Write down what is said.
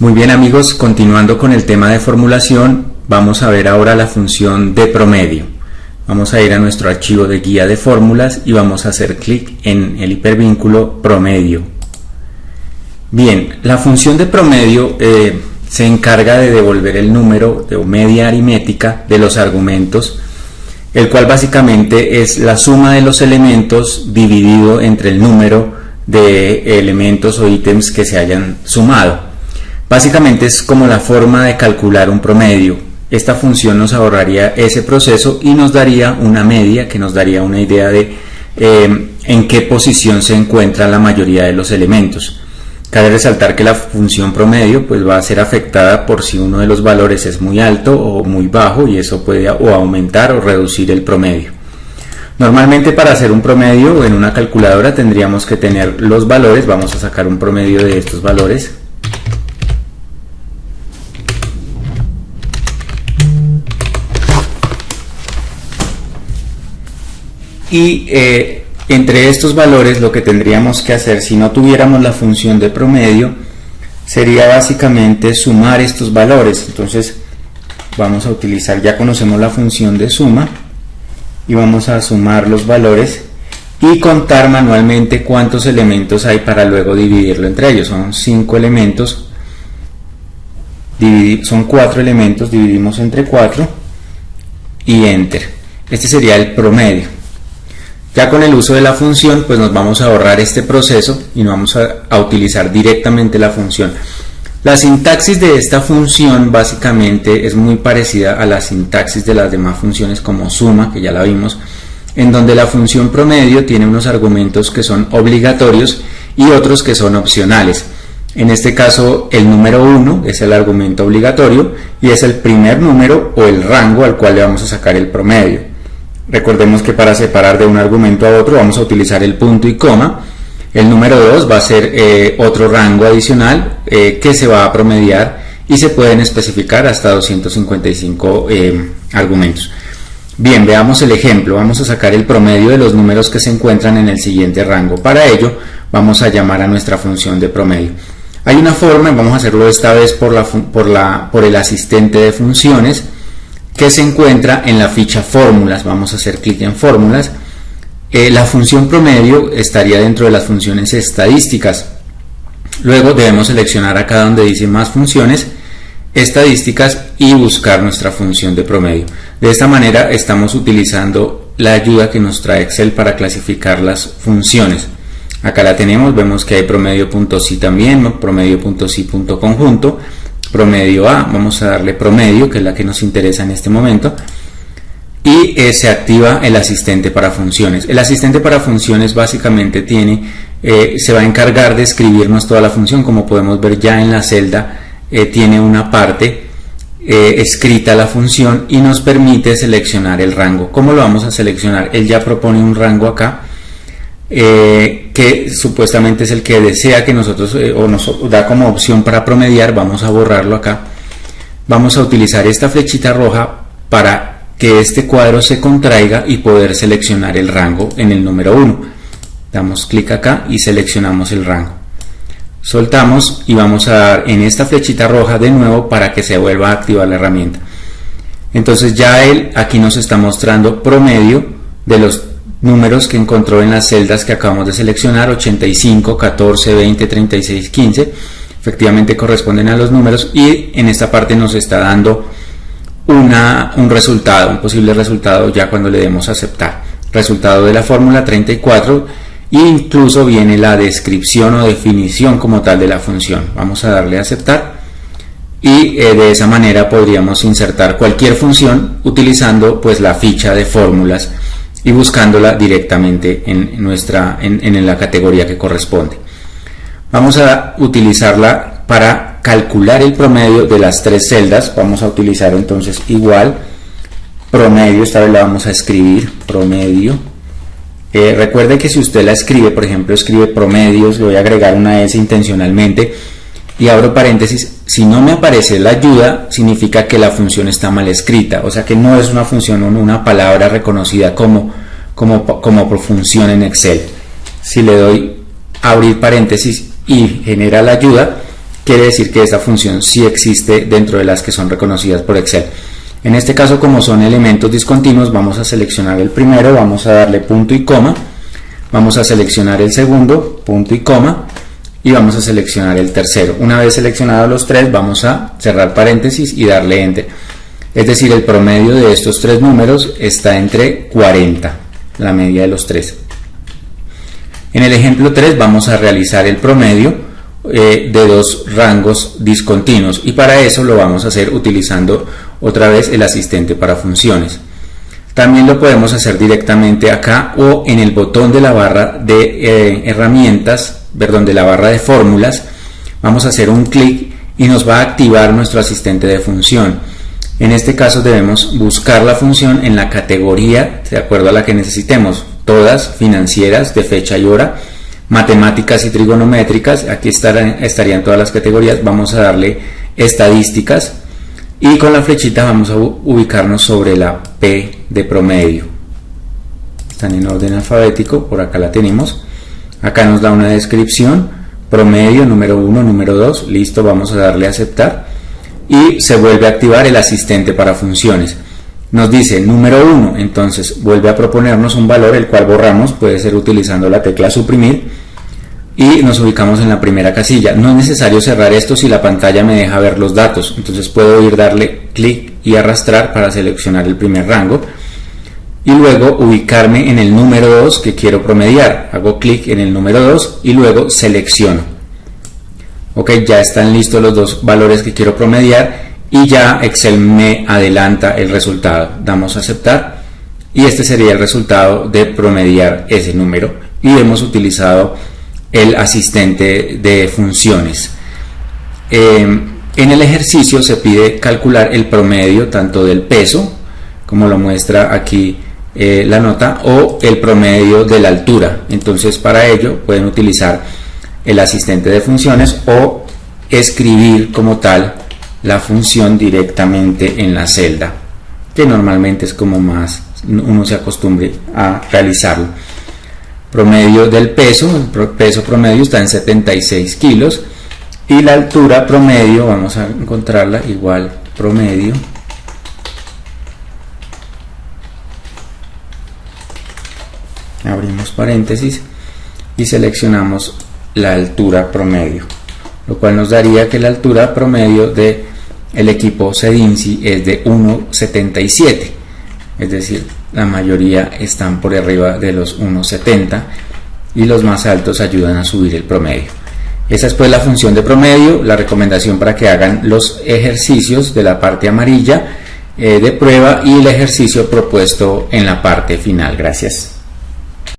Muy bien amigos, continuando con el tema de formulación, vamos a ver ahora la función de promedio. Vamos a ir a nuestro archivo de guía de fórmulas y vamos a hacer clic en el hipervínculo promedio. Bien, la función de promedio se encarga de devolver el número de media aritmética de los argumentos, el cual básicamente es la suma de los elementos dividido entre el número de elementos o ítems que se hayan sumado. Básicamente es como la forma de calcular un promedio. Esta función nos ahorraría ese proceso y nos daría una media que nos daría una idea de en qué posición se encuentra la mayoría de los elementos. Cabe resaltar que la función promedio pues va a ser afectada por si uno de los valores es muy alto o muy bajo, y eso puede o aumentar o reducir el promedio. Normalmente para hacer un promedio en una calculadora tendríamos que tener los valores. Vamos a sacar un promedio de estos valores. Y entre estos valores lo que tendríamos que hacer, si no tuviéramos la función de promedio, sería básicamente sumar estos valores. Entonces vamos a utilizar, ya conocemos la función de suma, y vamos a sumar los valores y contar manualmente cuántos elementos hay para luego dividirlo entre ellos. Son 5 elementos, son 4 elementos, dividimos entre 4 y enter. Este sería el promedio. Ya con el uso de la función pues nos vamos a ahorrar este proceso y nos vamos a utilizar directamente la función. La sintaxis de esta función básicamente es muy parecida a la sintaxis de las demás funciones como suma, que ya la vimos, en donde la función promedio tiene unos argumentos que son obligatorios y otros que son opcionales. En este caso el número 1 es el argumento obligatorio y es el primer número o el rango al cual le vamos a sacar el promedio. Recordemos que para separar de un argumento a otro vamos a utilizar el punto y coma. El número 2 va a ser otro rango adicional que se va a promediar, y se pueden especificar hasta 255 argumentos. Bien, veamos el ejemplo. Vamos a sacar el promedio de los números que se encuentran en el siguiente rango. Para ello vamos a llamar a nuestra función de promedio. Hay una forma, y vamos a hacerlo esta vez por el asistente de funciones, que se encuentra en la ficha fórmulas. Vamos a hacer clic en fórmulas. La función promedio estaría dentro de las funciones estadísticas. Luego debemos seleccionar acá donde dice más funciones, estadísticas, y buscar nuestra función de promedio. De esta manera estamos utilizando la ayuda que nos trae Excel para clasificar las funciones. Acá la tenemos, vemos que hay promedio.si también, ¿no? Promedio.si.conjunto, promedio A, vamos a darle promedio, que es la que nos interesa en este momento, y se activa el asistente para funciones. El asistente para funciones básicamente se va a encargar de escribirnos toda la función. Como podemos ver ya en la celda, tiene una parte escrita la función y nos permite seleccionar el rango. ¿Cómo lo vamos a seleccionar? Él ya propone un rango acá, que supuestamente es el que desea que nosotros, o nos da como opción para promediar. Vamos a borrarlo acá. Vamos a utilizar esta flechita roja para que este cuadro se contraiga y poder seleccionar el rango en el número 1. Damos clic acá y seleccionamos el rango. Soltamos y vamos a dar en esta flechita roja de nuevo para que se vuelva a activar la herramienta. Entonces ya él aquí nos está mostrando promedio de los números que encontró en las celdas que acabamos de seleccionar: 85, 14, 20, 36, 15. Efectivamente corresponden a los números, y en esta parte nos está dando un resultado, un posible resultado ya cuando le demos a aceptar. Resultado de la fórmula 34, e incluso viene la descripción o definición como tal de la función. Vamos a darle a aceptar, y de esa manera podríamos insertar cualquier función utilizando pues la ficha de fórmulas y buscándola directamente en la categoría que corresponde. Vamos a utilizarla para calcular el promedio de las 3 celdas. Vamos a utilizar entonces igual promedio, esta vez la vamos a escribir promedio. Recuerde que si usted la escribe, por ejemplo escribe promedios, le voy a agregar una S intencionalmente y abro paréntesis, si no me aparece la ayuda significa que la función está mal escrita, o sea que no es una función o una palabra reconocida como función en Excel. Si le doy abrir paréntesis y genera la ayuda, quiere decir que esta función sí existe dentro de las que son reconocidas por Excel. En este caso, como son elementos discontinuos, vamos a seleccionar el primero, vamos a darle punto y coma, vamos a seleccionar el segundo, punto y coma, y vamos a seleccionar el tercero. Una vez seleccionados los tres, vamos a cerrar paréntesis y darle enter. Es decir, el promedio de estos tres números está entre 40, la media de los tres. En el ejemplo 3 vamos a realizar el promedio de dos rangos discontinuos, y para eso lo vamos a hacer utilizando otra vez el asistente para funciones. También lo podemos hacer directamente acá o en el botón de la barra de herramientas, perdón, de la barra de fórmulas. Vamos a hacer un clic y nos va a activar nuestro asistente de función. En este caso debemos buscar la función en la categoría de acuerdo a la que necesitemos, todas financieras, de fecha y hora, matemáticas y trigonométricas. Aquí estarían todas las categorías. Vamos a darle estadísticas y con la flechita vamos a ubicarnos sobre la P de promedio. Están en orden alfabético, por acá la tenemos. Acá nos da una descripción, promedio, número 1, número 2, listo, vamos a darle a aceptar y se vuelve a activar el asistente para funciones. Nos dice número 1, entonces vuelve a proponernos un valor el cual borramos, puede ser utilizando la tecla suprimir, y nos ubicamos en la primera casilla. No es necesario cerrar esto si la pantalla me deja ver los datos, entonces puedo ir darle clic y arrastrar para seleccionar el primer rango y luego ubicarme en el número 2 que quiero promediar. Hago clic en el número 2 y luego selecciono. Ok, ya están listos los dos valores que quiero promediar y ya Excel me adelanta el resultado. Damos a aceptar y este sería el resultado de promediar ese número, y hemos utilizado el asistente de funciones. En el ejercicio se pide calcular el promedio tanto del peso, como lo muestra aquí la nota, o el promedio de la altura. Entonces para ello pueden utilizar el asistente de funciones o escribir como tal la función directamente en la celda, que normalmente es como más uno se acostumbre a realizarlo. Promedio del peso, el peso promedio está en 76 kilos y la altura promedio, vamos a encontrarla igual, promedio, abrimos paréntesis y seleccionamos la altura promedio, lo cual nos daría que la altura promedio de el equipo Cedinsi es de 1,77, es decir, la mayoría están por arriba de los 1,70 y los más altos ayudan a subir el promedio. Esa es pues la función de promedio, la recomendación para que hagan los ejercicios de la parte amarilla de prueba y el ejercicio propuesto en la parte final. Gracias.